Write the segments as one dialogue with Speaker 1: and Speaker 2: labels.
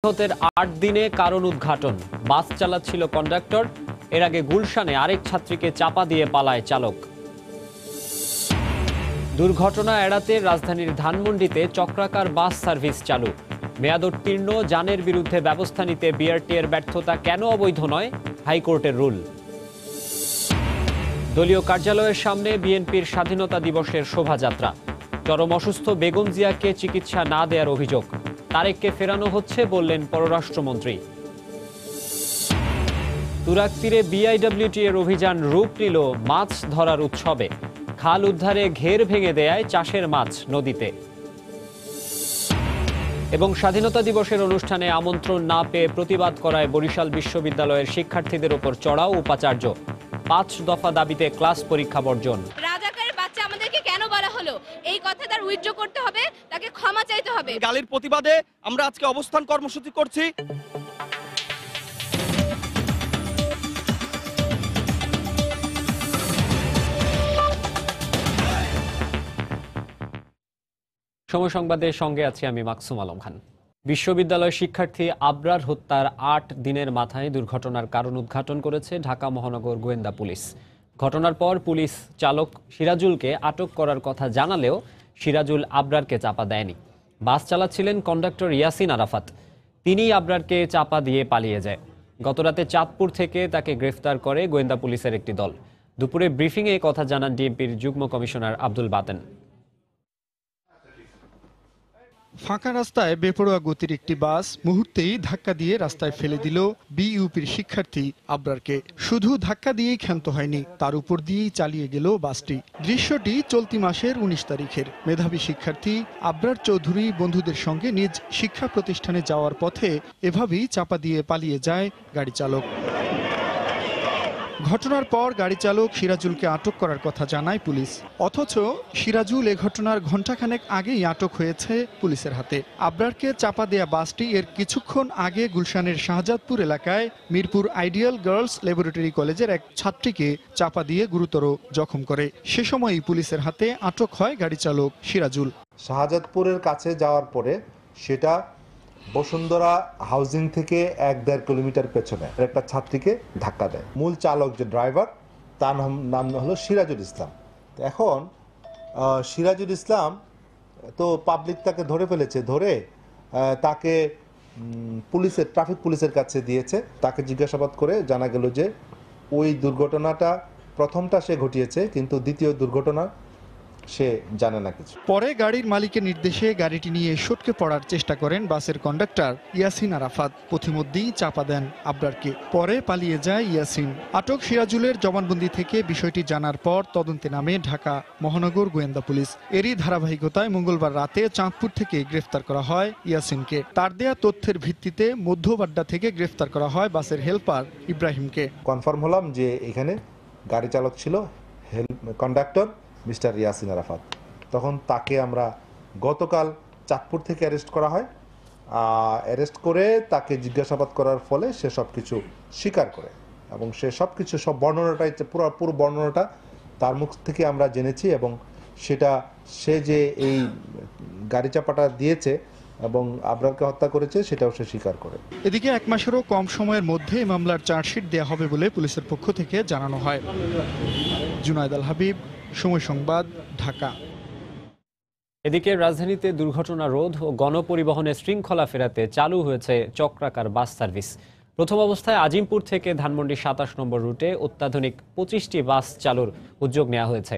Speaker 1: নিহতের ৮ দিনে কারণ উদ্ঘাটন, বাস চালাচ্ছিল কন্ডাক্টর। এর আগে গুলশানে আরেক ছাত্রীকে চাপা দিয়ে পালায় চালক। দুর্ঘটনা এড়াতে রাজধানীর ধানমন্ডিতে চক্রাকার বাস সার্ভিস চালু। মেয়াদোত্তীর্ণ যানের বিরুদ্ধে ব্যবস্থা নিতে বিআরটি এর ব্যর্থতা কেন অবৈধ নয়, হাইকোর্টের রুল। দলীয় কার্যালয়ের সামনে বিএনপির স্বাধীনতা দিবসের শোভাযাত্রা। চরম অসুস্থ বেগম জিয়াকে চিকিৎসা না দেওয়ার অভিযোগ, তারেককে ফেরানো হচ্ছে বললেন পররাষ্ট্রমন্ত্রী। তুরাগ তীরে বিআইডব্লিউটি এর অভিযান রূপ নিল মাছ ধরার উৎসবে। খাল উদ্ধারে ঘের ভেঙে দেয় চাষের মাছ নদীতে। এবং স্বাধীনতা দিবসের অনুষ্ঠানে আমন্ত্রণ না পেয়ে প্রতিবাদ করায় বরিশাল বিশ্ববিদ্যালয়ের শিক্ষার্থীদের ওপর চড়াও উপাচার্য। ৫ দফা দাবিতে ক্লাস পরীক্ষা বর্জন।
Speaker 2: রাজাকারের বাচ্চা আমাদেরকে কেন বলা হলো, এই কথা তার উইথড্র করতে হবে, তাকে ক্ষমা চাইতে হবে।
Speaker 3: গালির প্রতিবাদে আমরা আজকে অবস্থান কর্মসূচি করছি।
Speaker 1: সময় সংবাদের সঙ্গে আছি আমি মাকসুম আলম খান। বিশ্ববিদ্যালয় শিক্ষার্থী আবরার হত্যার ৮ দিনের মাথায় দুর্ঘটনার কারণ উদ্ঘাটন করেছে ঢাকা মহানগর গোয়েন্দা পুলিশ। ঘটনার পর পুলিশ চালক সিরাজুলকে আটক করার কথা জানালেও সিরাজুল আবরারকে চাপা দেয়নি। বাস চালাচ্ছিলেন কন্ডাক্টর ইয়াসিন আরাফাত, তিনিই আবরারকে চাপা দিয়ে পালিয়ে যায়। গতরাতে চাঁদপুর থেকে তাকে গ্রেফতার করে গোয়েন্দা পুলিশের একটি দল। দুপুরে ব্রিফিংয়ে কথা জানান ডিএমপির যুগ্ম কমিশনার আব্দুল বাতেন।
Speaker 4: ফাঁকা রাস্তায় বেপরোয়া গতির একটি বাস মুহূর্তেই ধাক্কা দিয়ে রাস্তায় ফেলে দিল বিইউপির শিক্ষার্থী আবরারকে। শুধু ধাক্কা দিয়েই ক্ষান্ত হয়নি, তার উপর দিয়েই চালিয়ে গেল বাসটি। দৃশ্যটি চলতি মাসের ১৯ তারিখের। মেধাবী শিক্ষার্থী আবরার চৌধুরী বন্ধুদের সঙ্গে নিজ শিক্ষা প্রতিষ্ঠানে যাওয়ার পথে এভাবেই চাপা দিয়ে পালিয়ে যায় গাড়ি চালক। ঘটনার পর গাড়ি চালক সিরাজুলকে আটক করার কথা জানায় পুলিশ, অথচ সিরাজুল এ ঘটনার ঘণ্টাখানেক আগেই আটক হয়েছে পুলিশের হাতে। আবরারকে চাপা দেয়া বাসটি এর কিছুক্ষণ আগে গুলশানের শাহজাদপুর এলাকায় মিরপুর আইডিয়াল গার্লস ল্যাবরেটরি কলেজের এক ছাত্রীকে চাপা দিয়ে গুরুতর জখম করে। সে সময়ই পুলিশের হাতে আটক হয় গাড়ি চালক সিরাজুল।
Speaker 5: শাহজাদপুরের কাছে যাওয়ার পরে সেটা বসুন্ধরা হাউজিং থেকে ১-১.৫ কিলোমিটার পেছনে একটা ছাত্রীকে ধাক্কা দেয়। মূল চালক যে ড্রাইভার, তার নাম হলো সিরাজুল ইসলাম। এখন সিরাজুল ইসলাম তো পাবলিক তাকে ধরে ফেলেছে, ধরে তাকে ট্রাফিক পুলিশের কাছে দিয়েছে। তাকে জিজ্ঞাসাবাদ করে জানা গেল যে ওই দুর্ঘটনাটা প্রথমটা সে ঘটিয়েছে, কিন্তু দ্বিতীয় দুর্ঘটনা সে জানে না কিছু।
Speaker 4: পরে গাড়ির মালিকের নির্দেশে গাড়িটি নিয়ে সটকে পড়ার চেষ্টা করেন বাসের কন্ডাক্টর ইয়াসিন আরাফাত। পথিমধ্যেই চাপা দেন আবরারকে, পরে পালিয়ে যায় ইয়াসিন। আটক সিরাজুলের জবানবন্দি থেকে বিষয়টি জানার পর তদন্তে নামে ঢাকা মহানগর গোয়েন্দা পুলিশ। এরই ধারাবাহিকতায় মঙ্গলবার রাতে চাঁদপুর থেকে গ্রেফতার করা হয় ইয়াসিনকে। তার দেয়া তথ্যের ভিত্তিতে মধ্যবাড্ডা থেকে গ্রেফতার করা হয় বাসের হেল্পার ইব্রাহিমকে।
Speaker 5: কনফার্ম হলাম যে এখানে গাড়ি চালক ছিল কন্ডাক্টর মিস্টার ইয়াসিন আরাফাত। তখন তাকে আমরা গতকাল চাঁদপুর থেকে অ্যারেস্ট করা হয়। অ্যারেস্ট করে তাকে জিজ্ঞাসাবাদ করার ফলে সে সব কিছু স্বীকার করে, এবং সে সব কিছু বর্ণনাটাই পুরো বর্ণনাটা তার মুখ থেকে আমরা জেনেছি, এবং সেটা সে যে এই গাড়ি চাপাটা দিয়েছে এবং আবরারকে হত্যা করেছে সেটাও সে স্বীকার করে।
Speaker 4: এদিকে ১ মাসেরও কম সময়ের মধ্যে মামলার চার্জশিট দেওয়া হবে বলে পুলিশের পক্ষ থেকে জানানো হয়। জুনায়েদ আল হাবিব, সময় সংবাদ, ঢাকা।
Speaker 1: এদিকে রাজধানীতে দুর্ঘটনা রোধ ও গণপরিবহনের শৃঙ্খলা ফেরাতে চালু হয়েছে চক্রাকার বাস সার্ভিস। প্রথম অবস্থায় আজিমপুর থেকে ধানমন্ডি ২৭ নম্বর রুটে অত্যাধুনিক ২৫টি বাস চালুর উদ্যোগ নেওয়া হয়েছে।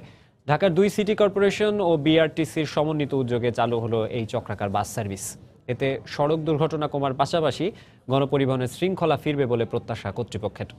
Speaker 1: ঢাকার ২ সিটি কর্পোরেশন ও বিআরটিসির সমন্বিত উদ্যোগে চালু হলো এই চক্রাকার বাস সার্ভিস। এতে সড়ক দুর্ঘটনা কমার পাশাপাশি গণপরিবহনের শৃঙ্খলা ফিরবে বলে প্রত্যাশা কর্তৃপক্ষের।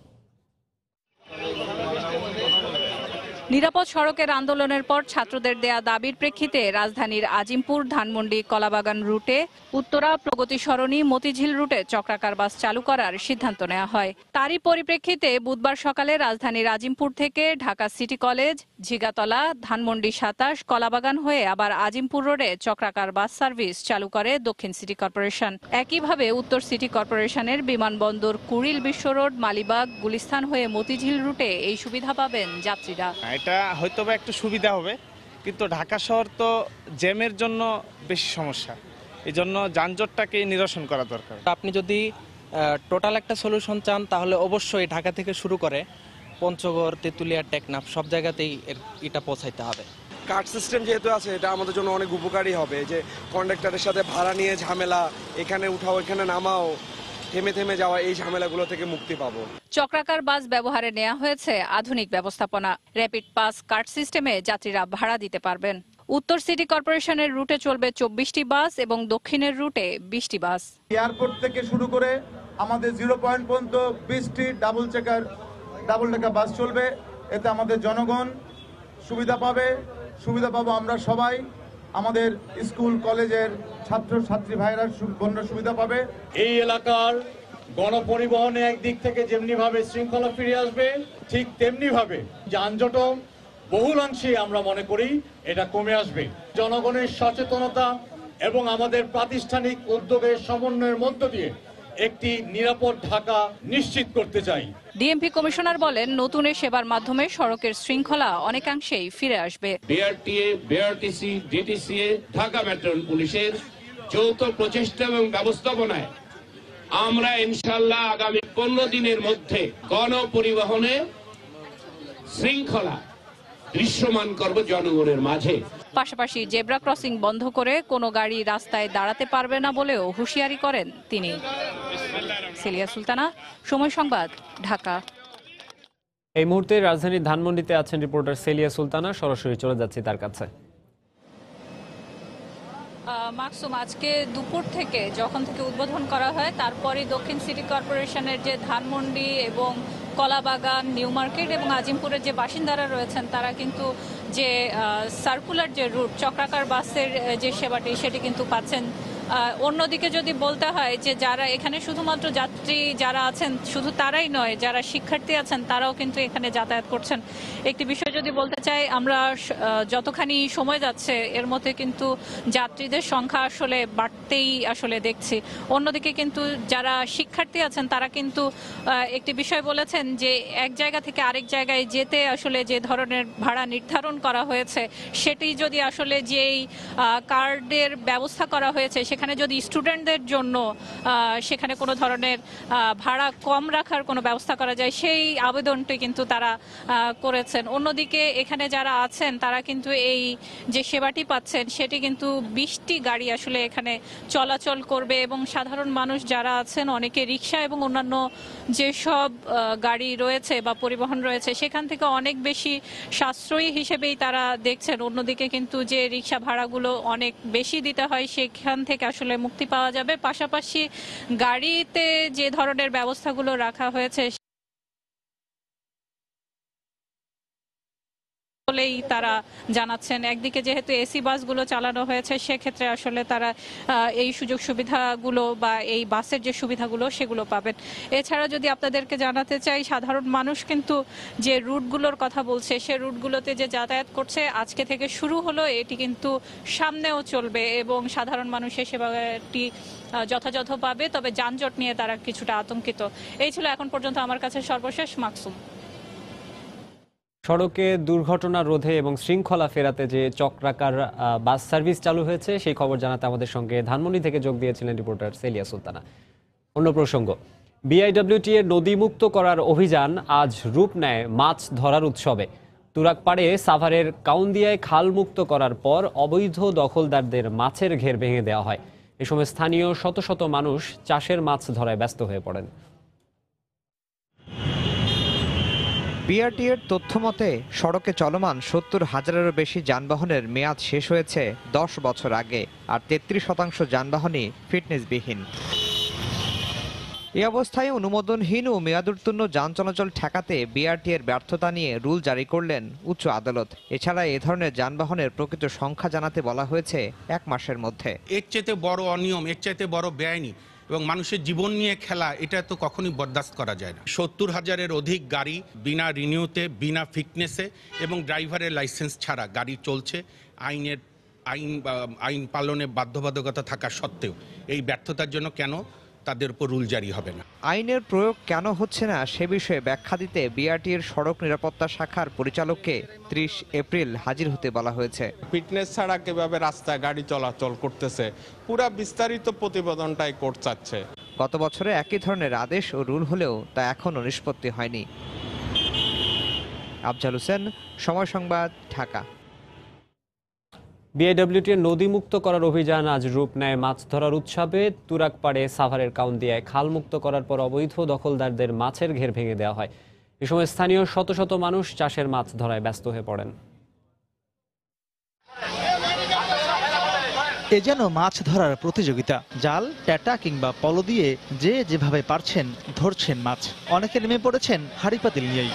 Speaker 6: নিরাপদ সড়কের আন্দোলনের পর ছাত্রদের দেয়া দাবির প্রেক্ষিতে রাজধানীর আজিমপুর, ধানমন্ডি, কলাবাগান রুটে, উত্তরা, প্রগতি সরণি, মতিঝিল রুটে চক্রাকার বাস চালু করার সিদ্ধান্ত নেওয়া হয়। তারই পরিপ্রেক্ষিতে বুধবার সকালে রাজধানীর আজিমপুর থেকে ঢাকা সিটি কলেজ, ঝিগাতলা, ধানমন্ডি ২৭, কলাবাগান হয়ে আবার আজিমপুর রোডে চক্রাকার বাস সার্ভিস চালু করে দক্ষিণ সিটি কর্পোরেশন। একইভাবে উত্তর সিটি কর্পোরেশনের বিমানবন্দর, কুড়িল বিশ্ব রোড, মালিবাগ, গুলিস্তান হয়ে মতিঝিল রুটে এই সুবিধা পাবেন যাত্রীরা।
Speaker 3: এটা হয়তো বা একটু সুবিধা হবে, কিন্তু ঢাকা শহর তো জ্যামের জন্য বেশি সমস্যা। এই জন্য যানজটটাকে নিরসন করা দরকার।
Speaker 7: আপনি যদি টোটাল একটা সলিউশন চান তাহলে অবশ্যই ঢাকা থেকে শুরু করে পঞ্চগড়, তেঁতুলিয়া, টেকনাফ সব জায়গাতেই এটা পৌঁছাইতে হবে।
Speaker 8: কার্ড সিস্টেম যেহেতু আছে, এটা আমাদের জন্য অনেক উপকারী হবে। যে কন্ডাক্টরের সাথে ভাড়া নিয়ে ঝামেলা, এখানে উঠাও এখানে নামাও, থেমে থেমে যাওয়া, এই ঝামেলাগুলো থেকে মুক্তি পাবো।
Speaker 6: চক্রাকার বাস ব্যবহারে নেওয়া হয়েছে আধুনিক ব্যবস্থাপনা। র্যাপিড পাস কার্ড সিস্টেমে যাত্রীরা ভাড়া দিতে পারবেন। উত্তর সিটি কর্পোরেশনের রুটে চলবে 24টি বাস এবং দক্ষিণের রুটে 20টি বাস।
Speaker 9: এয়ারপোর্ট থেকে শুরু করে আমাদের 0 পয়েন্ট পর্যন্ত 20টি ডাবল ডেকার বাস চলবে। এতে আমাদের জনগণ সুবিধা পাবো আমরা সবাই, আমাদের স্কুল কলেজের ছাত্র ছাত্রী ভাইরা সুবিধা পাবে।
Speaker 10: এই এলাকার গণপরিবহনে একদিক থেকে যেমনি ভাবে শৃঙ্খলা ফিরে আসবে, ঠিক তেমনি ভাবে যানজটও বহুলাংশে আমরা মনে করি এটা কমে আসবে। জনগণের সচেতনতা এবং আমাদের প্রাতিষ্ঠানিক উদ্যোগের সমন্বয়ের মধ্য দিয়ে একটি নিরাপদ ঢাকা নিশ্চিত করতে চাই।
Speaker 6: ডিএমপি কমিশনার বলেন, নতুন এই সেবার মাধ্যমে সড়কের শৃঙ্খলা অনেকাংশেই ফিরে আসবে।
Speaker 11: BRTA, BRTC, DTCA, Dhaka metro পুলিশের যৌথ প্রচেষ্টা এবং ব্যবস্থাপনায় আমরা ইনশাআল্লাহ আগামী 15 দিনের মধ্যে গণপরিবহনে শৃঙ্খলা দৃশ্যমান করব জনগণের মাঝে।
Speaker 6: পাশাপাশি জেব্রা ক্রসিং বন্ধ করে কোনো গাড়ি রাস্তায় দাঁড়াতে পারবে না বলেও হুঁশিয়ারি করেন তিনি। সেলিয়া সুলতানা, সময় সংবাদ, ঢাকা।
Speaker 1: এই মুহূর্তে রাজধানীর ধানমন্ডিতে আছেন রিপোর্টার সেলিয়া সুলতানা, সরাসরি চলে যাচ্ছি তার কাছে।
Speaker 6: মাকসুম, আজকে দুপুর থেকে যখন থেকে উদ্বোধন করা হয় তারপরে দক্ষিণ সিটি কর্পোরেশনের যে ধানমন্ডি এবং কলাবাগান, নিউ মার্কেট এবং আজিমপুরের যে বাসিন্দারা রয়েছেন তারা কিন্তু যে সার্কুলার যে রুট চক্রাকার বাসের যে সেবাটি সেটি কিন্তু পাচ্ছেন। অন্যদিকে যদি বলতে হয় যে যারা এখানে শুধুমাত্র যাত্রী যারা আছেন শুধু তারাই নয়, যারা শিক্ষার্থী আছেন তারাও কিন্তু এখানে যাতায়াত করছেন। একটি বিষয় যদি বলতে চাই, আমরা যতখানি সময় যাচ্ছে এর মধ্যে কিন্তু যাত্রীদের সংখ্যা আসলে বাড়তেই আসলে দেখছি। অন্যদিকে কিন্তু যারা শিক্ষার্থী আছেন তারা কিন্তু একটি বিষয় বলেছেন যে এক জায়গা থেকে আরেক জায়গায় যেতে আসলে যে ধরনের ভাড়া নির্ধারণ করা হয়েছে সেটি যদি আসলে যেই কার্ডের ব্যবস্থা করা হয়েছে সেখানে যদি স্টুডেন্টদের জন্য সেখানে কোনো ধরনের ভাড়া কম রাখার কোনো ব্যবস্থা করা যায় সেই আবেদনটি কিন্তু তারা করেছেন। অন্যদিকে এখানে যারা আছেন তারা কিন্তু এই যে সেবাটি পাচ্ছেন সেটি কিন্তু 20টি গাড়ি আসলে এখানে চলাচল করবে এবং সাধারণ মানুষ যারা আছেন অনেকে রিক্সা এবং অন্যান্য যেসব গাড়ি রয়েছে বা পরিবহন রয়েছে সেখান থেকে অনেক বেশি সাশ্রয়ী হিসেবেই তারা দেখছেন। অন্যদিকে কিন্তু যে রিক্সা ভাড়াগুলো অনেক বেশি দিতে হয় সেখান থেকে আসলে মুক্তি পাওয়া যাবে। পাশাপাশি গাড়িতে যে ধরনের ব্যবস্থাগুলো রাখা হয়েছে বলেই তারা জানাচ্ছেন। একদিকে যেহেতু এসি বাসগুলো চালানো হয়েছে সেক্ষেত্রে আসলে তারা এই সুযোগ সুবিধাগুলো বা এই বাসের যে সুবিধাগুলো সেগুলো পাবেন। এছাড়া যদি আপনাদেরকে জানাতে চাই, সাধারণ মানুষ কিন্তু যে রুটগুলোর কথা বলছে সে রুটগুলোতে যে যাতায়াত করছে আজকে থেকে শুরু হলো, এটি কিন্তু সামনেও চলবে এবং সাধারণ মানুষের সেবাটি যথাযথ পাবে। তবে যানজট নিয়ে তারা কিছুটা আতঙ্কিত। এই ছিল এখন পর্যন্ত আমার কাছে সর্বশেষ। মাকসুম।
Speaker 1: সড়কে দুর্ঘটনা রোধে এবং শৃঙ্খলা ফেরাতে যে চক্রাকার বাস সার্ভিস চালু হয়েছে সেই খবর জানাতে আমাদের সঙ্গে ধানমন্ডি থেকে যোগ দিয়েছিলেন রিপোর্টার সেলিয়া সুলতানা। অন্য প্রসঙ্গ, বিআইডব্লিউটি এর নদীমুক্ত করার অভিযান আজ রূপ নেয় মাছ ধরার উৎসবে। তুরাগপাড়ে সাভারের কাউন্দিয়ায় খাল মুক্ত করার পর অবৈধ দখলদারদের মাছের ঘের ভেঙে দেওয়া হয়। এ সময় স্থানীয় শত শত মানুষ চাষের মাছ ধরায় ব্যস্ত হয়ে পড়েন।
Speaker 12: বিআরটিএর তথ্য মতে সড়কে চলমান 70,000-এরও বেশি যানবাহনের মেয়াদ শেষ হয়েছে 10 বছর আগে, আর 33% যানবাহনই ফিটনেসবিহীন। এই অবস্থায় অনুমোদনহীন ও মেয়াদোত্তীর্ণ যান চলাচল ঠেকাতে বিআরটিএর ব্যর্থতা নিয়ে রুল জারি করলেন উচ্চ আদালত। এছাড়া এ ধরনের যানবাহনের প্রকৃত সংখ্যা জানাতে বলা হয়েছে 1 মাসের মধ্যে।
Speaker 13: এর চাইতে বড় অনিয়ম, এর চাইতে বড় বেআইনি এবং মানুষের জীবন নিয়ে খেলা, এটা তো কখনোই বরদাস্ত করা যায় না। 70,000-এর অধিক গাড়ি বিনা রিনিউতে, বিনা ফিটনেসে এবং ড্রাইভারের লাইসেন্স ছাড়া গাড়ি চলছে। আইন পালনে বাধ্যবাধকতা থাকা সত্ত্বেও এই ব্যর্থতার জন্য কেন তাদের উপর রুল জারি হবে না।
Speaker 12: আইনের প্রয়োগ কেন হচ্ছে না সে বিষয়ে ব্যাখ্যা দিতে বিআরটির সড়ক নিরাপত্তা শাখার পরিচালককে 30 এপ্রিল হাজির হতে বলা হয়েছে।
Speaker 14: ফিটনেস ছাড়া কিভাবে রাস্তায় গাড়ি চলাচল করতেছে, পুরা বিস্তারিত প্রতিবেদনটাই কোর্ট চাচ্ছে।
Speaker 12: গত বছরে একই ধরনের আদেশ ও রুল হলেও তা এখনও নিষ্পত্তি হয়নি। আফজাল হোসেন, সময় সংবাদ, ঢাকা।
Speaker 1: বিএডব্লিউটির নদী মুক্ত করার অভিযান আজ রূপ নেয় মাছ ধরার উৎসবে। তুরাগপাড়ে সাভারের কাউন্দিয়ায় খাল মুক্ত করার পর অবৈধ দখলদারদের মাছের ঘের ভেঙে দেওয়া হয়। এ সময় স্থানীয় শত শত মানুষ চাষের মাছ ধরায় ব্যস্ত হয়ে পড়েন।
Speaker 15: এ যেন মাছ ধরার প্রতিযোগিতা। জাল, ট্যাটা কিংবা পলো দিয়ে যে যেভাবে পারছেন ধরছেন মাছ। অনেকে নেমে পড়েছেন হাঁড়ি পাতিল নিয়েই।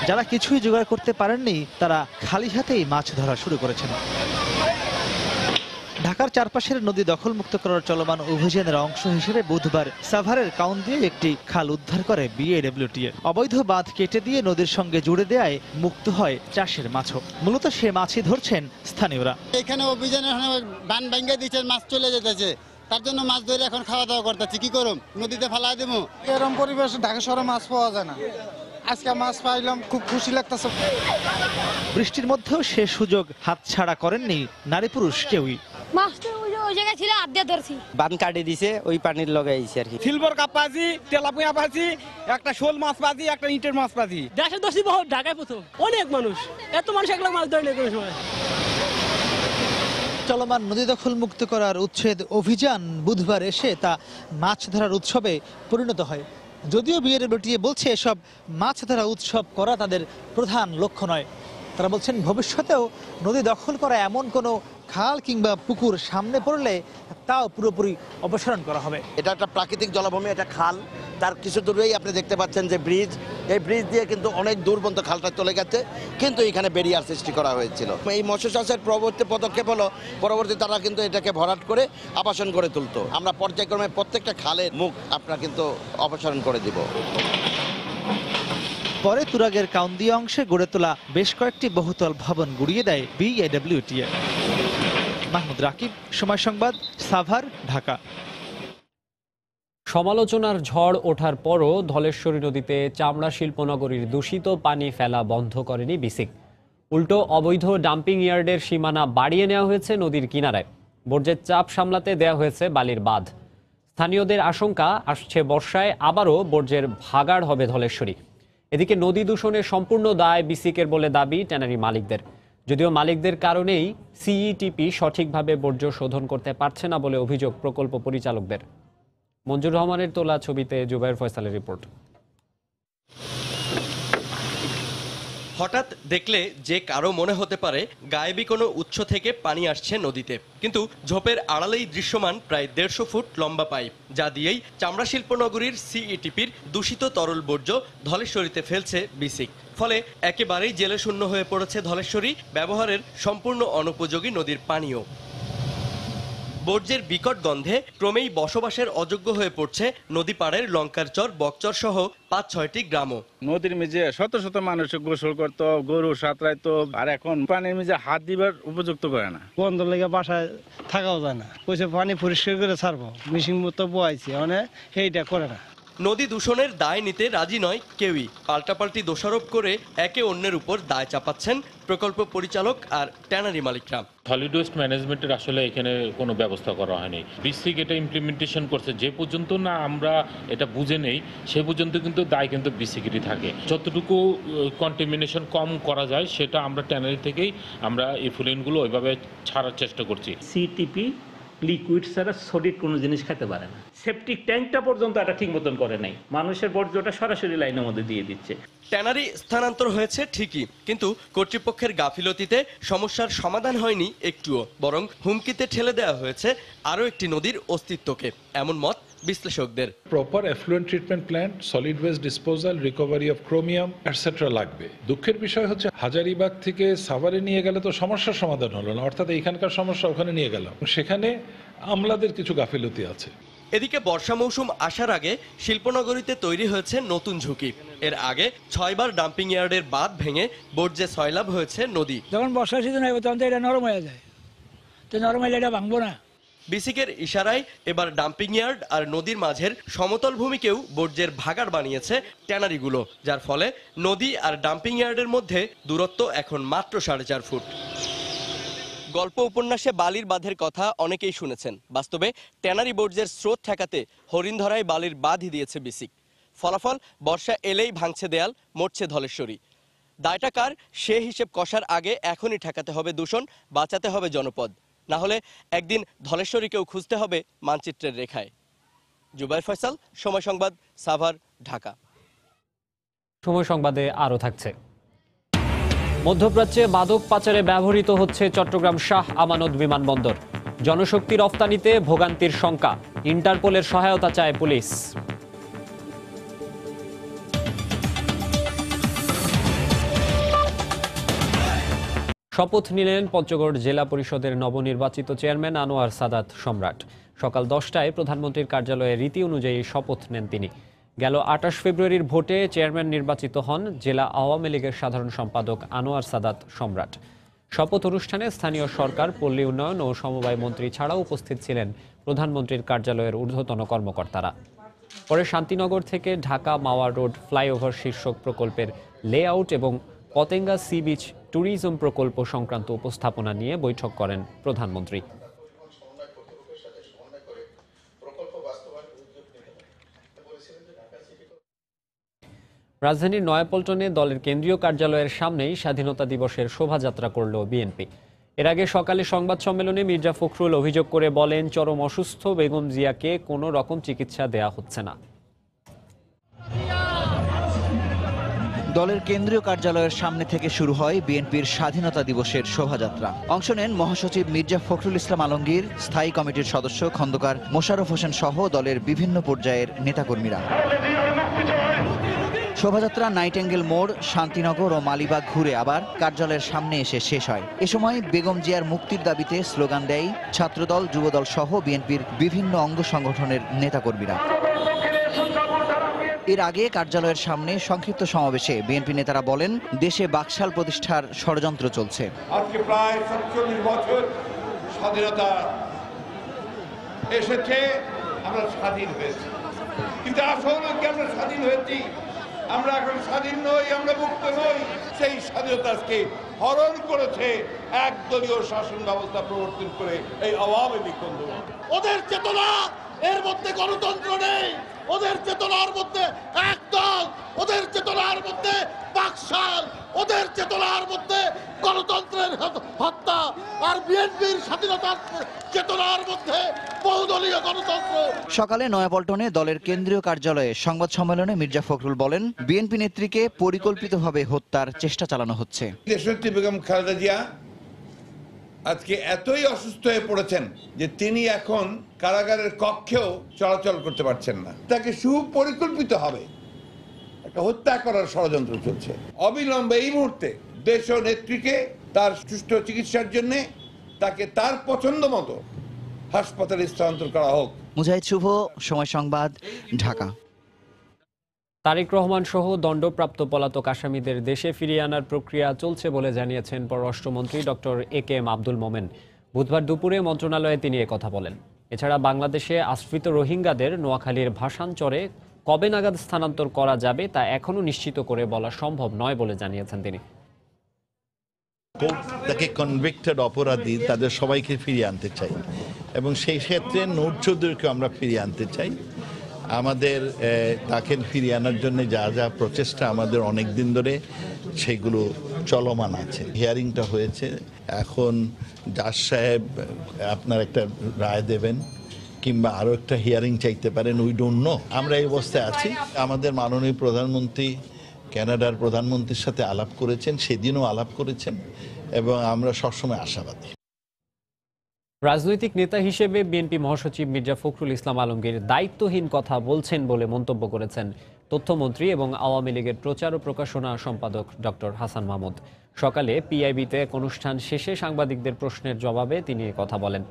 Speaker 15: যারা কিছুই জোগাড় করতে পারেননি তারা খালি হাতেই মাছ ধরা শুরু করেছেন। ঢাকার চারপাশের নদী দখলমুক্ত করার চলমান অভিযানের অংশ হিসেবে বুধবার সাভারের কাউন্দিয়ায় একটি খাল উদ্ধার করে বিএডব্লিউটিএ। অবৈধ বাঁধ কেটে দিয়ে নদীর সঙ্গে জুড়ে দেয় মুক্ত হয় চাষের মাছও। মূলত সে মাছই ধরছেন স্থানীয়রা।
Speaker 16: এখানে অভিযানের বান ভাঙ্গা দিচ্ছে, মাছ চলে যেতেছে, তার জন্য মাছ ধরে এখন খাওয়া দাওয়া করতেছি। কি করুম, নদীতে ফেলা দেবো?
Speaker 17: এরকম পরিবেশে ঢাকা শহরে মাছ পাওয়া যায় না। আজকে মাছ পাইলাম, খুব খুশি লাগতেছে।
Speaker 15: বৃষ্টির মধ্যেও সে সুযোগ হাতছাড়া করেননি নারী পুরুষ কেউই।
Speaker 18: বান কাটে দিছে, ওই পানির লাগাইছে আর কি।
Speaker 19: সিলভার কাপ পাজি, তেলাপিয়া পাজি, একটা শোল মাছ পাজি, একটা ইটের মাছ পাজি।
Speaker 20: দেশের দোষী বহু, ঢাকায় প্রথম। অনেক মানুষ, এত মানুষ একলা মাছ ধরে কোনো সময়।
Speaker 15: চলমান নদী দখল মুক্ত করার উচ্ছেদ অভিযান বুধবার এসে তা মাছ ধরার উৎসবে পরিণত হয়। যদিও বিএডব্লিউটিএ বলছে এসব মাছ ধরা উৎসব করা তাদের প্রধান লক্ষ্য নয়। তারা বলছেন ভবিষ্যতেও নদী দখল করা এমন কোনো খাল কিংবা পুকুর সামনে পড়লে তাও পুরোপুরি অপসারণ করা হবে।
Speaker 21: এটা একটা প্রাকৃতিক জলাভূমি, এটা খাল, তার কিছু দূরেই আপনি দেখতে পাচ্ছেন যে ব্রিজ, এই ব্রিজ দিয়ে কিন্তু অনেক দূর পর্যন্ত খালটা চলে গেছে, কিন্তু এখানে ব্যারিয়ার সৃষ্টি করা হয়েছিল। এই মৎস্য চাষের পরবর্তী পদক্ষেপ হলো পরবর্তী তারা কিন্তু এটাকে ভরাট করে আবাসন করে তুলতো। আমরা পর্যায়ক্রমে প্রত্যেকটা খালের মুখ আপনারা কিন্তু অপসারণ করে দিব।
Speaker 15: পরে তুরাগের কাউন্দিয়া অংশে গড়ে তোলা বেশ কয়েকটি বহুতল ভবন গুড়িয়ে দেয় বিএডব্লিউটিএ। মাহমুদ রাকিব, সময় সংবাদ, সাভার, ঢাকা।
Speaker 1: সমালোচনার ঝড় ওঠার পরও ধলেশ্বরী নদীতে চামড়া শিল্পনগরীর দূষিত পানি ফেলা বন্ধ করেনি বিসিক। উল্টো অবৈধ ডাম্পিং ইয়ার্ডের সীমানা বাড়িয়ে নেওয়া হয়েছে নদীর কিনারায়। বর্জ্যের চাপ সামলাতে দেওয়া হয়েছে বালির বাঁধ। স্থানীয়দের আশঙ্কা, আসছে বর্ষায় আবারও বর্জ্যের ভাগাড় হবে ধলেশ্বরী। এদিকে নদী দূষণের সম্পূর্ণ দায় বিসিকের বলে দাবি ট্যানারি মালিকদের। যদিও মালিকদের কারণেই সিইটিপি সঠিকভাবে বর্জ্য শোধন করতে পারছে না বলে অভিযোগ প্রকল্প পরিচালকদের। মঞ্জুর রহমানের তোলা ছবিতে জুবায়ের ফয়সালের রিপোর্ট।
Speaker 22: হঠাৎ দেখলে যে কারো মনে হতে পারে গায়েবী কোনো উৎস থেকে পানি আসছে নদীতে, কিন্তু ঝোপের আড়ালেই দৃশ্যমান প্রায় 150 ফুট লম্বা পাইপ, যা দিয়েই চামড়া শিল্পনগরীর সিইটিপির দূষিত তরল বর্জ্য ধলেশ্বরীতে ফেলছে বিসিক। ফলে একেবারেই জেলে শূন্য হয়ে পড়েছে ধলেশ্বরী, ব্যবহারের সম্পূর্ণ অনুপযোগী নদীর পানীয়। বর্জ্যের বিকট গন্ধে ক্রমেই বসবাসের অযোগ্য হয়ে পড়ছে নদী পাড়ের লঙ্কার চর, বকচর সহ 5-6টি গ্রামও।
Speaker 10: নদীর মেঝে শত শত মানুষ গোসল করতো, গরু সাঁতরাইতো, আর এখন পানির মেঝে হাত দিবার উপযুক্ত করে না।
Speaker 17: গন্ধ লেগে বাসায় থাকাও যায় না। কইছে পানি পরিষ্কার করে ছাড়বো, মেশিন মতো বয়াইছে, মানে এইটা করে না।
Speaker 22: নদী দূষণের দায় নিতে রাজি নয় কেউই। পাল্টাপাল্টি দোষারোপ করে একে অন্যের উপর দায় চাপাচ্ছেন প্রকল্প পরিচালক আর ট্যানারি মালিকরা।
Speaker 23: সলিড ওয়েস্ট ম্যানেজমেন্টের আসলে এখানে কোনো ব্যবস্থা করা হয়নি। বিসিক এটা ইমপ্লিমেন্টেশন করছে, যে পর্যন্ত না আমরা এটা বুঝে নেই সে পর্যন্ত কিন্তু দায় কিন্তু বিসিকেরই থাকে। যতটুকু কন্টামিনেশন কম করা যায় সেটা আমরা ট্যানারি থেকেই আমরা এফুলেন্টগুলো ওইভাবে ছাড়ার চেষ্টা করছি।
Speaker 24: সিটিপি লিকুইড ছাড়া সলিড কোনো জিনিস খেতে পারে না। সেপটিক ট্যাঙ্কটা পর্যন্ত এটা ঠিক মতন করে নাই, মানুষের বর্জ্যটা সরাসরি লাইনের মধ্যে দিয়ে দিচ্ছে।
Speaker 22: ট্যানারি স্থানান্তর হয়েছে ঠিকই, কিন্তু কর্তৃপক্ষের গাফিলতিতে সমস্যার সমাধান হয়নি একটুও, বরং হুমকিতে ঠেলে দেওয়া হয়েছে আরও একটি নদীর অস্তিত্বকে, এমন মত বিশ্লেষকদের।
Speaker 25: Proper effluent treatment plant, solid waste disposal, recovery of chromium etcetera লাগবে। দুঃখের বিষয় হচ্ছে হাজারিবাগ থেকে সাভারে নিয়ে গেলে তো সমস্যার সমাধান হলো না, অর্থাৎ এইখানকার সমস্যা ওখানে নিয়ে গেলাম, সেখানে আমলাদের কিছু গাফিলতি আছে।
Speaker 22: এদিকে বর্ষা মৌসুম আসার আগে শিল্পনগরীতে তৈরি হয়েছে নতুন ঝুঁকি। এর আগে 6 বার ডাম্পিং ইয়ার্ডের বাঁধ ভেঙে বর্জ্যে সয়লাভ হয়েছে নদী।
Speaker 20: যখন বর্ষা সিজন হয় তখন তো এটা নরম হয়ে যায়, তো নরম হলে এটা ভাঙবো না।
Speaker 22: বিসিকের ইশারায় এবার ডাম্পিং ইয়ার্ড আর নদীর মাঝের সমতল ভূমিকেও বর্জ্যের ভাগাড় বানিয়েছে ট্যানারিগুলো, যার ফলে নদী আর ডাম্পিং ইয়ার্ডের মধ্যে দূরত্ব এখন মাত্র 4.5 ফুট। গল্প উপন্যাসে বালির বাঁধের কথা অনেকেই শুনেছেন, বাস্তবে ট্যানারি বর্জ্যের স্রোত ঠেকাতে হরিণধরায় বালির বাঁধই দিয়েছে বিসিক। ফলাফল, বর্ষা এলেই ভাঙছে দেয়াল, মরছে ধলেশ্বরী। দায়টা কার সে হিসেব কষার আগে এখনই ঠেকাতে হবে দূষণ, বাঁচাতে হবে জনপদ, না হলে একদিন ধলেশ্বরীকেও খুঁজতে হবে মানচিত্রের রেখায়। জুবাইর ফয়সাল, সময় সংবাদ, সাভার, ঢাকা।
Speaker 1: সময় সংবাদে আরও থাকছে। মধ্যপ্রাচ্যে মাদক পাচারে ব্যবহৃত হচ্ছে চট্টগ্রাম শাহ আমানত বিমানবন্দর। জনশক্তি রফতানিতে ভোগান্তির শঙ্কা, ইন্টারপোলের সহায়তা চায় পুলিশ। শপথ নিলেন পঞ্চগড় জেলা পরিষদের নবনির্বাচিত চেয়ারম্যান আনোয়ার সাদাত সম্রাট। সকাল 10টায় প্রধানমন্ত্রীর কার্যালয়ে রীতি অনুযায়ী শপথ নেন তিনি। গেল 28 ফেব্রুয়ারির ভোটে চেয়ারম্যান নির্বাচিত হন জেলা আওয়ামী লীগের সাধারণ সম্পাদক আনোয়ার সাদাত সম্রাট। শপথ অনুষ্ঠানে স্থানীয় সরকার, পল্লী উন্নয়ন ও সমবায় মন্ত্রী ছাড়াও উপস্থিত ছিলেন প্রধানমন্ত্রীর কার্যালয়ের ঊর্ধ্বতন কর্মকর্তারা। পরে শান্তিনগর থেকে ঢাকা মাওয়া রোড ফ্লাইওভার শীর্ষক প্রকল্পের লেআউট এবং পতেঙ্গা সি বিচ ট্যুরিজম প্রকল্প সংক্রান্ত উপস্থাপনা নিয়ে বৈঠক করেন প্রধানমন্ত্রী। রাজধানীর নয়াপল্টনে দলের কেন্দ্রীয় কার্যালয়ের সামনেই স্বাধীনতা দিবসের শোভাযাত্রা করল বিএনপি। এর আগে সকালে সংবাদ সম্মেলনে মির্জা ফখরুল অভিযোগ করে বলেন, চরম অসুস্থ বেগম জিয়াকে কোনো রকম চিকিৎসা দেয়া হচ্ছে না।
Speaker 2: দলের কেন্দ্রীয় কার্যালয়ের সামনে থেকে শুরু হয় বিএনপির স্বাধীনতা দিবসের শোভাযাত্রা। অংশ নেন মহাসচিব মির্জা ফখরুল ইসলাম আলমগীর, স্থায়ী কমিটির সদস্য খন্দকার মোশাররফ হোসেন সহ দলের বিভিন্ন পর্যায়ের নেতাকর্মীরা। শোভাযাত্রা নাইটেঙ্গেল মোড়, শান্তিনগর ও মালিবাগ ঘুরে আবার কার্যালয়ের সামনে এসে শেষ হয়। এ সময় বেগম জিয়ার মুক্তির দাবিতে স্লোগান দেয় ছাত্রদল, যুবদল সহ বিএনপির বিভিন্ন অঙ্গ সংগঠনের নেতাকর্মীরা। এর আগে কার্যালয়ের সামনে সংক্ষিপ্ত সমাবেশে বিএনপি নেতারা বলেন, দেশে বাকশাল প্রতিষ্ঠার ষড়যন্ত্র চলছে।
Speaker 3: আজকে প্রায় 47 বছর স্বাধীনতা এসেছে, আমরা স্বাধীন হয়েছি, কিন্তু আসলে কি আমরা স্বাধীন হয়েছি? আমরা এখন স্বাধীন নই, আমরা মুক্ত নই। সেই স্বাধীনতা আজকে হরণ করেছে একদলীয় শাসন ব্যবস্থা প্রবর্তন করে এই আওয়ামী লীগ বন্ধুরা।
Speaker 4: ওদের চেতনা, এর মধ্যে গণতন্ত্র নেই, ওদের চেতনার মধ্যে একদল, ওদের চেতনার মধ্যে বাকশাল, ওদের চেতনার মধ্যে গণতন্ত্রের হত্যা, আর বিএনপির স্বাধীনতার চেতনার মধ্যে বহুদলীয় গণতন্ত্র।
Speaker 2: সকালে নয়াপল্টনে দলের কেন্দ্রীয় কার্যালয়ে সংবাদ সম্মেলনে মির্জা ফখরুল বলেন, বিএনপি নেত্রীকে পরিকল্পিতভাবে হত্যার চেষ্টা চালানো হচ্ছে।
Speaker 3: দেশনেত্রী বেগম খালেদা জিয়া আজকে এতই অসুস্থ হয়ে পড়েছেন যে তিনি এখন কারাগারের কক্ষেও চলাচল করতে পারছেন না। তাকে সুপরিকল্পিত হবে একটা হত্যা করার ষড়যন্ত্র চলছে। অবিলম্বে এই মুহূর্তে দেশ ও নেত্রীকে তার সুষ্ঠু চিকিৎসার জন্য তাকে তার পছন্দ মতো হাসপাতালে স্থানান্তর করা হোক।
Speaker 2: মুজাহিদ শুভ, সময় সংবাদ, ঢাকা।
Speaker 1: তারেক রহমান সহ দণ্ডপ্রাপ্ত পলাতক আসামিদের দেশে ফিরিয়ে আনার প্রক্রিয়া চলছে বলে জানিয়েছেন পররাষ্ট্রমন্ত্রী ডক্টর এ.কে.এম. আব্দুল মোমেন। বুধবার দুপুরে মন্ত্রণালয়ে তিনি কথা বলেন। এছাড়া বাংলাদেশে আশ্রিত রোহিঙ্গাদের নোয়াখালীর ভাসানচরে কবে নাগাদ স্থানান্তর করা যাবে তা এখনও নিশ্চিত করে বলা সম্ভব নয় বলে জানিয়েছেন তিনি।
Speaker 5: তাকে কনভিক্টেড অপরাধী তাদের সবাইকে ফিরিয়ে আনতে চাই এবং সেই ক্ষেত্রে নূর চৌধুরীকে আমরা ফিরিয়ে আনতে চাই। আমাদের তাকে ফিরিয়ে আনার জন্য যা যা প্রচেষ্টা আমাদের অনেক দিন ধরে সেগুলো চলমান আছে। হিয়ারিংটা হয়েছে, এখন জাজ সাহেব আপনার একটা রায় দেবেন কিংবা আরও একটা হিয়ারিং চাইতে পারেন, উই ডোন্ট নো। আমরা এই অবস্থায় আছি। আমাদের মাননীয় প্রধানমন্ত্রী কানাডার প্রধানমন্ত্রীর সাথে আলাপ করেছেন, সেদিনও আলাপ করেছেন এবং আমরা সবসময় আশাবাদী।
Speaker 1: রাজনৈতিক নেতা হিসেবে বিএনপি মহাসচিব মির্জা ফখরুল ইসলাম আলমগীর দায়িত্বহীন কথা বলছেন বলে মন্তব্য করেছেন তথ্যমন্ত্রী এবং আওয়ামী লীগের প্রচার ও প্রকাশনা সম্পাদক ডক্টর হাসান মাহমুদ। সকালে পিআইবিতে এক অনুষ্ঠান শেষে সাংবাদিকদের প্রশ্নের জবাবে তিনি কথা বলেন।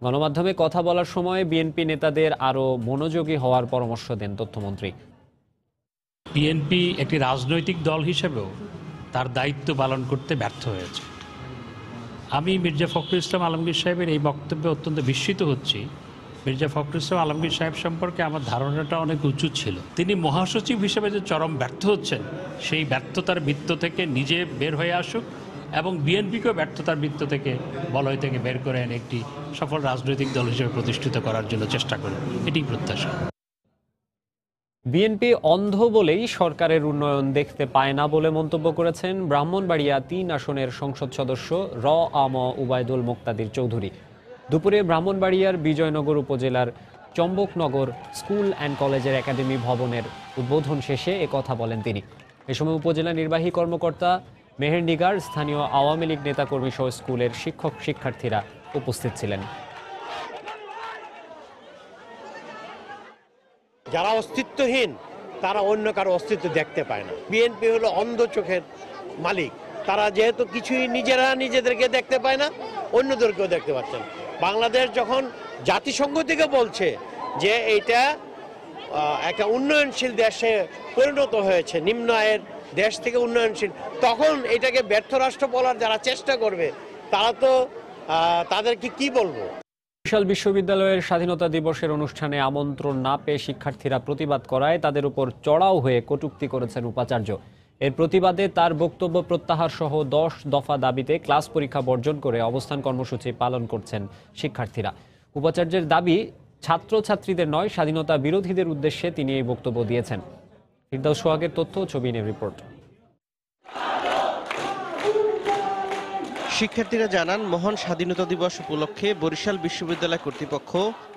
Speaker 1: গণমাধ্যমে কথা বলার সময় বিএনপি নেতাদের আরও মনোযোগী হওয়ার পরামর্শ দেন তথ্যমন্ত্রী।
Speaker 7: বিএনপি একটি রাজনৈতিক দল হিসেবেও তার দায়িত্ব পালন করতে ব্যর্থ হয়েছে। আমি মির্জা ফখরুল ইসলাম আলমগীর সাহেবের এই বক্তব্যে অত্যন্ত বিস্মিত হচ্ছি। মির্জা ফখরুল ইসলাম আলমগীর সাহেব সম্পর্কে আমার ধারণাটা অনেক উঁচু ছিল। তিনি মহাসচিব হিসেবে যে চরম ব্যর্থ হচ্ছেন, সেই ব্যর্থতার বৃত্ত থেকে নিজে বের হয়ে আসুক এবং বিএনপিকেও ব্যর্থতার বৃত্ত থেকে বলয় থেকে বের করে এনে একটি সফল রাজনৈতিক দল হিসেবে প্রতিষ্ঠিত করার জন্য চেষ্টা করুন, এটি প্রত্যাশা।
Speaker 1: বিএনপি অন্ধ বলেই সরকারের উন্নয়ন দেখতে পায় না বলে মন্তব্য করেছেন ব্রাহ্মণবাড়িয়া ৩ আসনের সংসদ সদস্য আম উবায়দুল মোক্তাদির চৌধুরী। দুপুরে ব্রাহ্মণবাড়িয়ার বিজয়নগর উপজেলার চম্বকনগর স্কুল অ্যান্ড কলেজের একাডেমি ভবনের উদ্বোধন শেষে একথা বলেন তিনি। এ সময় উপজেলা নির্বাহী কর্মকর্তা মেহের নিগার, স্থানীয় আওয়ামী লীগ নেতাকর্মী সহ স্কুলের শিক্ষক শিক্ষার্থীরা উপস্থিত ছিলেন।
Speaker 6: যারা অস্তিত্বহীন তারা অন্য কারো অস্তিত্ব দেখতে পায় না। বিএনপি হলো অন্ধ চোখের মালিক। তারা যেহেতু কিছুই নিজেদেরকে দেখতে পায় না, অন্যদেরকেও দেখতে পাচ্ছেন। বাংলাদেশ যখন জাতিসংঘ থেকে বলছে যে এইটা একটা উন্নয়নশীল দেশে পরিণত হয়েছে, নিম্ন আয়ের দেশ থেকে উন্নয়নশীল, তখন এটাকে ব্যর্থ রাষ্ট্র বলার যারা চেষ্টা করবে তারা তো তাদেরকে কি বলবো।
Speaker 1: বরিশাল বিশ্ববিদ্যালয়ের স্বাধীনতা দিবসের অনুষ্ঠানে আমন্ত্রণ না পেয়ে শিক্ষার্থীরা প্রতিবাদ করায় তাদের উপর চড়াও হয়ে কটূক্তি করেছেন উপাচার্য। এর প্রতিবাদে তার বক্তব্য প্রত্যাহার সহ 10 দফা দাবিতে ক্লাস পরীক্ষা বর্জন করে অবস্থান কর্মসূচি পালন করছেন শিক্ষার্থীরা। উপাচার্যের দাবি, ছাত্রছাত্রীদের নয়, স্বাধীনতা বিরোধীদের উদ্দেশ্যে তিনি এই বক্তব্য দিয়েছেন। ফিরদাউস সোহাগের তথ্য, ছবি নিয়ে রিপোর্ট।
Speaker 22: শিক্ষার্থীরা জানান, মহান স্বাধীনতা দিবস উপলক্ষে বরিশাল বিশ্ববিদ্যালয় কর্তৃপক্ষ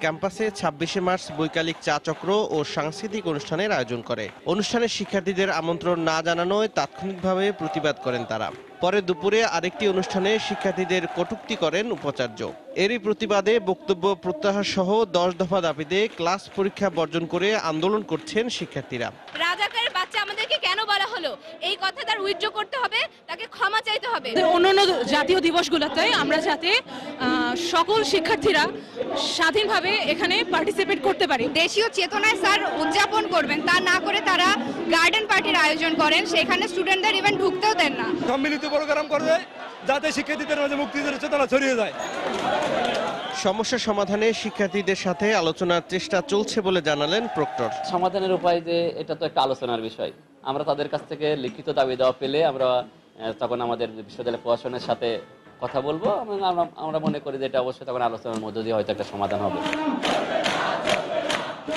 Speaker 22: ক্যাম্পাসে 26শে মার্চ বৈকালিক চা চক্র ও সাংস্কৃতিক অনুষ্ঠানের আয়োজন করে। অনুষ্ঠানে শিক্ষার্থীদের আমন্ত্রণ না জানানোয় তাৎক্ষণিকভাবে প্রতিবাদ করেন তারা। পরে দুপুরে আরেকটি অনুষ্ঠানে শিক্ষার্থীদের কটূক্তি করেন উপাচার্য। এরই প্রতিবাদে বক্তব্য প্রত্যাহার সহ 10 দফা দাবিতে ক্লাস পরীক্ষা বর্জন করে আন্দোলন করছেন শিক্ষার্থীরা।
Speaker 8: রাজাকারের বাচ্চা আমাদেরকে কেন বলা হলো, এই কথা তার উইথড্র করতে হবে, তাকে ক্ষমা চাইতে হবে।
Speaker 20: অন্যান্য জাতীয় দিবসগুলোতে আমরা যাতে সকল শিক্ষার্থীরা স্বাধীনভাবে এখানে পার্টিসিপেট করতে পারি।
Speaker 8: দেশীয় চেতনায় স্যার উদযাপন করবেন, তা না করে তারা গার্ডেন পার্টির আয়োজন করেন, সেখানে স্টুডেন্টদের ইভেন ঢুকতেও দেন না।
Speaker 19: সম্মিলিত প্রোগ্রাম করবে যাতে শিক্ষার্থীদের মাঝে মুক্তিযুদ্ধের চেতনা ছড়িয়ে যায়।
Speaker 22: সমস্যা সমাধানে শিক্ষার্থীদের সাথে আলোচনার চেষ্টা চলছে বলে জানালেন প্রক্টর।
Speaker 9: সমাধানের উপায় যে এটা তো একটা আলোচনার বিষয়। আমরা তাদের কাছ থেকে লিখিত দাবি দেওয়া পেলে আমরা তখন আমাদের বিশ্ববিদ্যালয় প্রশাসনের সাথে কথা বলবো। আমরা মনে করি যে এটা অবশ্যই তখন আলোচনার মধ্য দিয়ে হয়তো একটা সমাধান হবে।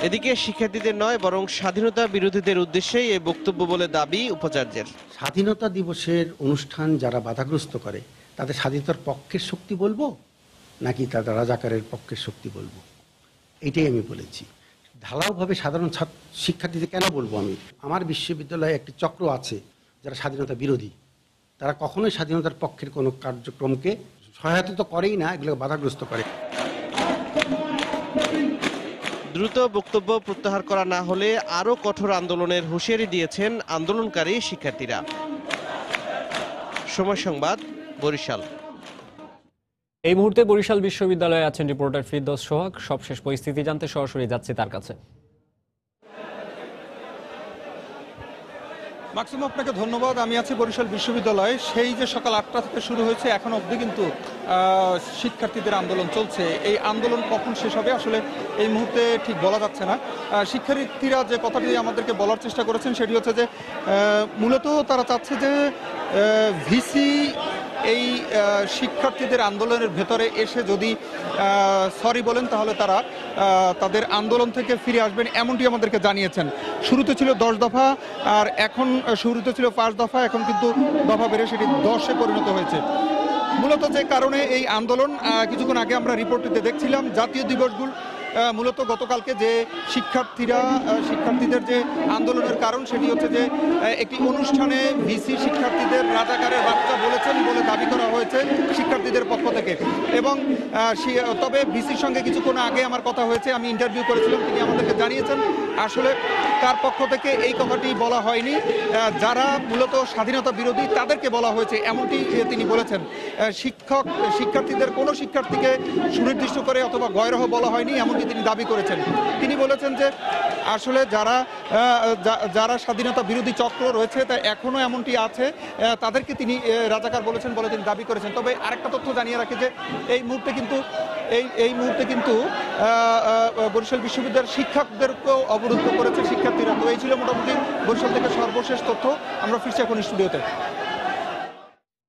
Speaker 22: এদিকে শিক্ষার্থীদের নয়, বরং স্বাধীনতা বিরোধীদের উদ্দেশ্যেই এই বক্তব্য বলে দাবি উপাচার্যের।
Speaker 11: স্বাধীনতা দিবসের অনুষ্ঠান যারা বাধাগ্রস্ত করে তাদের স্বাধীনতার পক্ষের শক্তি বলবো নাকি তাদের রাজাকারের পক্ষের শক্তি বলবো, এটাই আমি বলেছি। ঢালাওভাবে সাধারণ শিক্ষার্থীদের কেন বলবো আমি? আমার বিশ্ববিদ্যালয়ে একটি চক্র আছে যারা স্বাধীনতা বিরোধী, তারা কখনোই স্বাধীনতার পক্ষের কোনো কার্যক্রমকে সহায়তা তো করেই না, এগুলোকে বাধাগ্রস্ত করে।
Speaker 22: দ্রুত বক্তব্য প্রত্যাহার করা না হলে আরও কঠোর আন্দোলনের হুঁশিয়ারি দিয়েছেন আন্দোলনকারী শিক্ষার্থীরা। সময় সংবাদ, বরিশাল।
Speaker 1: এই মুহূর্তে বরিশাল বিশ্ববিদ্যালয়ে আছেন রিপোর্টার ফিরদৌস সোহাগ। সবশেষ পরিস্থিতি জানতে সরাসরি যাচ্ছি তার কাছে।
Speaker 19: মাকসুম, আপনাকে ধন্যবাদ। আমি আছি বরিশাল বিশ্ববিদ্যালয়ে। সেই যে সকাল 8টা থেকে শুরু হয়েছে, এখন অবধি কিন্তু শিক্ষার্থীদের আন্দোলন চলছে। এই আন্দোলন কখন শেষ হবে আসলে এই মুহূর্তে ঠিক বলা যাচ্ছে না। শিক্ষার্থীরা যে কথাটি আমাদেরকে বলার চেষ্টা করেছেন সেটি হচ্ছে যে মূলত তারা চাচ্ছে যে ভিসি এই শিক্ষার্থীদের আন্দোলনের ভেতরে এসে যদি সরি বলেন তাহলে তারা তাদের আন্দোলন থেকে ফিরে আসবেন, এমনটি আমাদেরকে জানিয়েছেন। শুরুতে ছিল 10 দফা, আর এখন শুরুতে ছিল 5 দফা, এখন কিন্তু দফা বেড়ে সেটি 10-এ পরিণত হয়েছে। মূলত যে কারণে এই আন্দোলন, কিছুক্ষণ আগে আমরা রিপোর্টটিতে দেখছিলাম, জাতীয় দিবসগুলো মূলত গতকালকে যে শিক্ষার্থীদের যে আন্দোলনের কারণ সেটি হচ্ছে যে একটি অনুষ্ঠানে ভিসি শিক্ষার্থীদের রাজাকারের বাচ্চা বলেছেন বলে দাবি করা হয়েছে শিক্ষার্থীদের পক্ষ থেকে। এবং তবে ভিসির সঙ্গে কিছুক্ষণ আগে আমার কথা হয়েছে, আমি ইন্টারভিউ করেছিলাম, তিনি আমাদেরকে জানিয়েছেন আসলে তার পক্ষ থেকে এই কথাটি বলা হয়নি, যারা মূলত স্বাধীনতা বিরোধী তাদেরকে বলা হয়েছে, এমনটি তিনি বলেছেন। শিক্ষার্থীদের কোনো শিক্ষার্থীকে সুনির্দিষ্ট করে অথবা গয়রহ বলা হয়নি, এমন এমনটি তিনি দাবি করেছেন। তিনি বলেছেন যে আসলে যারা স্বাধীনতা বিরোধী চক্র রয়েছে তা এখনো এমনটি আছে, তাদেরকে তিনি রাজাকার বলেছেন বলে তিনি দাবি করেছেন। তবে আরেকটা তথ্য জানিয়ে রাখি যে এই মুহূর্তে কিন্তু বরিশাল বিশ্ববিদ্যালয়ের শিক্ষকদেরকেও অবরুদ্ধ করেছে শিক্ষার্থীরা। তো এই ছিল মোটামুটি বরিশাল থেকে সর্বশেষ তথ্য। আমরা ফিরছি এখন স্টুডিওতে।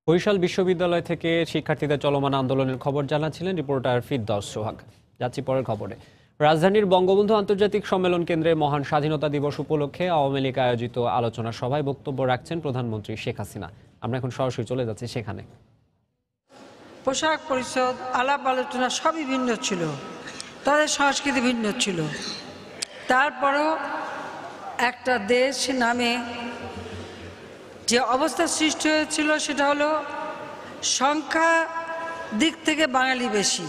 Speaker 1: বরিশাল বিশ্ববিদ্যালয় থেকে শিক্ষার্থীদের চলমান আন্দোলনের খবর জানাচ্ছিলেন রিপোর্টার ফিরদৌস সোহাগ। যাচ্ছি পরের খবরে। রাজধানীর বঙ্গবন্ধু আন্তর্জাতিক সম্মেলন কেন্দ্রে মহান স্বাধীনতা দিবস উপলক্ষে আওয়ামী লীগ আয়োজিত আলোচনা সভায় বক্তব্য রাখছেন প্রধানমন্ত্রী শেখ হাসিনা। আমরা এখন সরাসরি চলে যাচ্ছি সেখানে।
Speaker 12: পোশাক পরিচ্ছদ, আলাপ আলোচনা সবই ভিন্ন ছিল, তাদের সংস্কৃতি ভিন্ন ছিল। তারপরেও একটা দেশ নামে যে অবস্থা সৃষ্টি হয়েছিল সেটা হলো সংখ্যা দিক থেকে বাঙালি বেশি,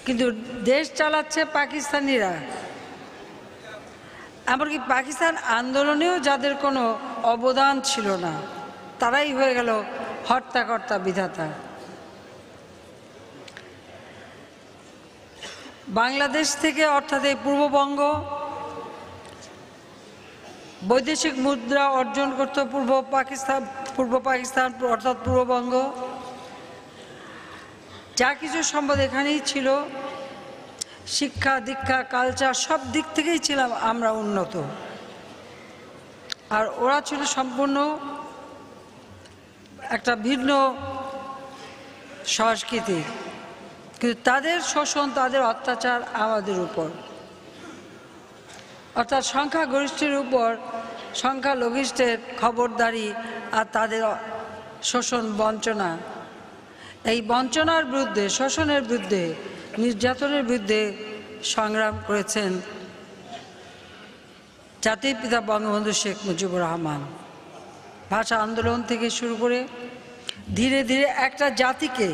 Speaker 12: কিন্তু দেশ চালাচ্ছে পাকিস্তানিরা। এমনকি পাকিস্তান আন্দোলনেও যাদের কোনো অবদান ছিল না, তারাই হয়ে গেল হর্তাকর্তা বিধাতা। বাংলাদেশ থেকে অর্থাৎ এই পূর্ববঙ্গ বৈদেশিক মুদ্রা অর্জন করত পূর্ব পাকিস্তান অর্থাৎ পূর্ববঙ্গ। যা কিছু সম্পদ এখানেই ছিল, শিক্ষা দীক্ষা কালচার সব দিক থেকেই ছিলাম আমরা উন্নত, আর ওরা ছিল সম্পূর্ণ একটা ভিন্ন সংস্কৃতি। কিন্তু তাদের শোষণ, তাদের অত্যাচার আমাদের উপর, অর্থাৎ সংখ্যাগরিষ্ঠের উপর সংখ্যালঘিষ্ঠের খবরদারি আর তাদের শোষণ বঞ্চনা। এই বঞ্চনার বিরুদ্ধে, শোষণের বিরুদ্ধে, নির্যাতনের বিরুদ্ধে সংগ্রাম করেছেন জাতির পিতা বঙ্গবন্ধু শেখ মুজিবুর রহমান। ভাষা আন্দোলন থেকে শুরু করে ধীরে ধীরে একটা জাতিকে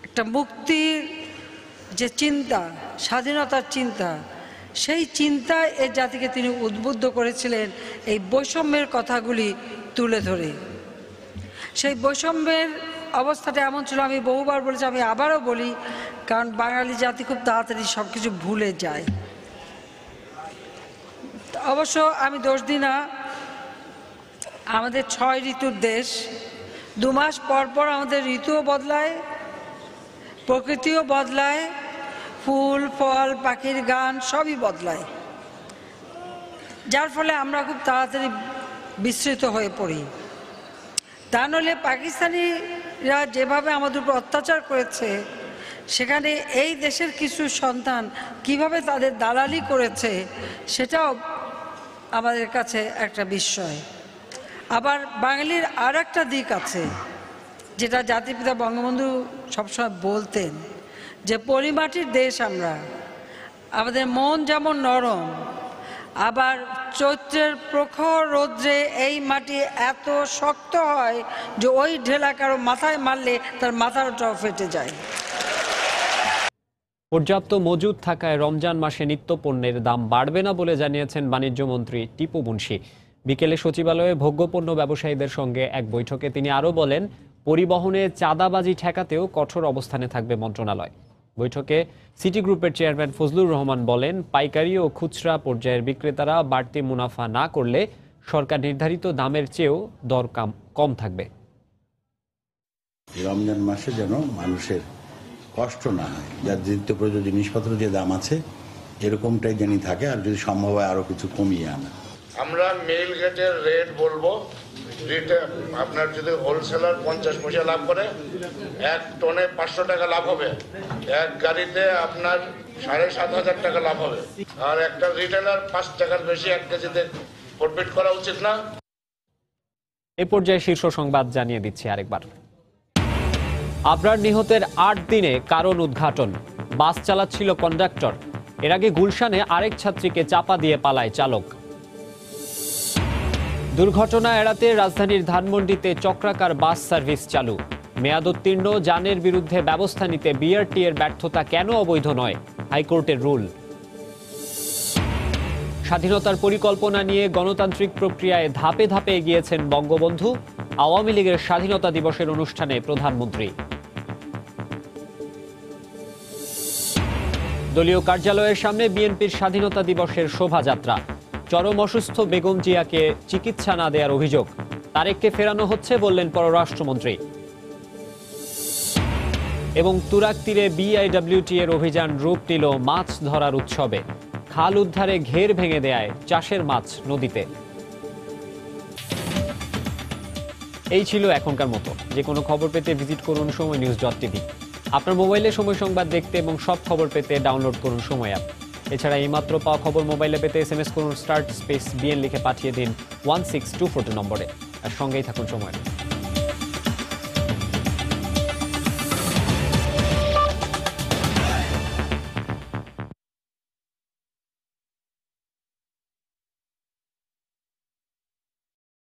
Speaker 12: একটা মুক্তির যে চিন্তা, স্বাধীনতার চিন্তা, সেই চিন্তায় এই জাতিকে তিনি উদ্বুদ্ধ করেছিলেন এই বৈষম্যের কথাগুলি তুলে ধরে। সেই বৈষম্যের অবস্থাটা এমন ছিল, আমি বহুবার বলেছি, আমি আবারও বলি, কারণ বাঙালি জাতি খুব তাড়াতাড়ি সব কিছু ভুলে যায়। অবশ্য আমি দোষ দিই না, আমাদের 6 ঋতুর দেশ, 2 মাস পর পর আমাদের ঋতুও বদলায়, প্রকৃতিও বদলায়, ফুল ফল পাখির গান সবই বদলায়, যার ফলে আমরা খুব তাড়াতাড়ি বিস্মৃত হয়ে পড়ি। তা নইলে পাকিস্তানিরা যেভাবে আমাদের উপর অত্যাচার করেছে, সেখানে এই দেশের কিছু সন্তান কিভাবে তাদের দালালি করেছে, সেটাও আমাদের কাছে একটা বিস্ময়। আবার বাঙালির আর একটা দিক আছে, যেটা জাতিপিতা বঙ্গবন্ধু সবসময় বলতেন, যে পরিমাটির দেশ আমরা, আমাদের মন যেমন নরম, আবার চৈত্রের প্রখর রৌদ্রে এই মাটি এত শক্ত হয় যে ওই ঢেলা কারো মাথায় মারলে তার মাথাটাও ফেটে যায়।
Speaker 1: পর্যাপ্ত মজুদ থাকায় রমজান মাসে নিত্য পণ্যের দাম বাড়বে না বলে জানিয়েছেন বাণিজ্য মন্ত্রী টিপু মুনশি। বিকেলে সচিবালয়ে ভোগ্যপণ্য ব্যবসায়ীদের সঙ্গে এক বৈঠকে তিনি আরও বলেন, পরিবহনে চাঁদাবাজি ঠেকাতেও কঠোর অবস্থানে থাকবে মন্ত্রণালয়। বৈঠকে সিটি গ্রুপের চেয়ারম্যান ফজলুর রহমান বলেন, পাইকারি ও খুচরা পর্যায়ের বিক্রেতারা বাড়তি মুনাফা না করলে সরকার নির্ধারিত দামের চেয়েও দর কম থাকবে।
Speaker 13: রমজান মাসে যেন মানুষের কষ্ট না হয়, যার নিত্য প্রয়োজনীয় জিনিসপত্র যে দাম আছে এরকমটাই যেন থাকে, আর যদি সম্ভব হয় আরো কিছু কমিয়ে আনা।
Speaker 4: আমরা মেইল গেটের রেট বলবো, আপনার যদি হোলসেলার 50 পয়সা লাভ করে, 1 টনে 500 টাকা লাভ হবে, 1 গাড়িতে আপনার 7,500 টাকা লাভ হবে, আর একটা রিটেলার 5 টাকার বেশি 1 কেজিতে প্রফিট করা উচিত না।
Speaker 1: এ পর্যায়ে শীর্ষ সংবাদ জানিয়ে দিচ্ছি আরেকবার। আবরার নিহতের 8 দিনে কারণ উদ্ঘাটন, বাস চালাচ্ছিল কন্ডাক্টর। এর আগে গুলশানে আরেক ছাত্রীকে চাপা দিয়ে পালায় চালক। দুর্ঘটনা এড়াতে রাজধানীর ধানমন্ডিতে চক্রাকার বাস সার্ভিস চালু। মেয়াদোত্তীর্ণ যানের বিরুদ্ধে ব্যবস্থা নিতে বিআরটি এর ব্যর্থতা কেন অবৈধ নয়, হাইকোর্টের রুল। স্বাধীনতার পরিকল্পনা নিয়ে গণতান্ত্রিক প্রক্রিয়ায় ধাপে ধাপে এগিয়েছেন বঙ্গবন্ধু। আওয়ামী লীগের স্বাধীনতা দিবসের অনুষ্ঠানে প্রধানমন্ত্রী। দলীয় কার্যালয়ের সামনে বিএনপির স্বাধীনতা দিবসের শোভাযাত্রা। চরম অসুস্থ বেগম জিয়াকে চিকিৎসা না দেওয়ার অভিযোগ। তারেককে ফেরানো হচ্ছে বললেন পররাষ্ট্রমন্ত্রী। এবং তুরাগ তীরে বিআইডব্লিউটি এর অভিযান রূপ নিল মাছ ধরার উৎসবে। খাল উদ্ধারে ঘের ভেঙে দেয় চাষের মাছ নদীতে। এই ছিল এখনকার মতো। যে কোনো খবর পেতে ভিজিট করুন সময়নিউজ.tv। আপনার মোবাইলে সময় সংবাদ দেখতে এবং সব খবর পেতে ডাউনলোড করুন সময় অ্যাপ। এছাড়া এইমাত্র পাওয়া খবর মোবাইলে পেতে SMS করুন *BN লিখে পাঠিয়ে দিন 16242 নম্বরে। আর সঙ্গেই থাকুন সময়।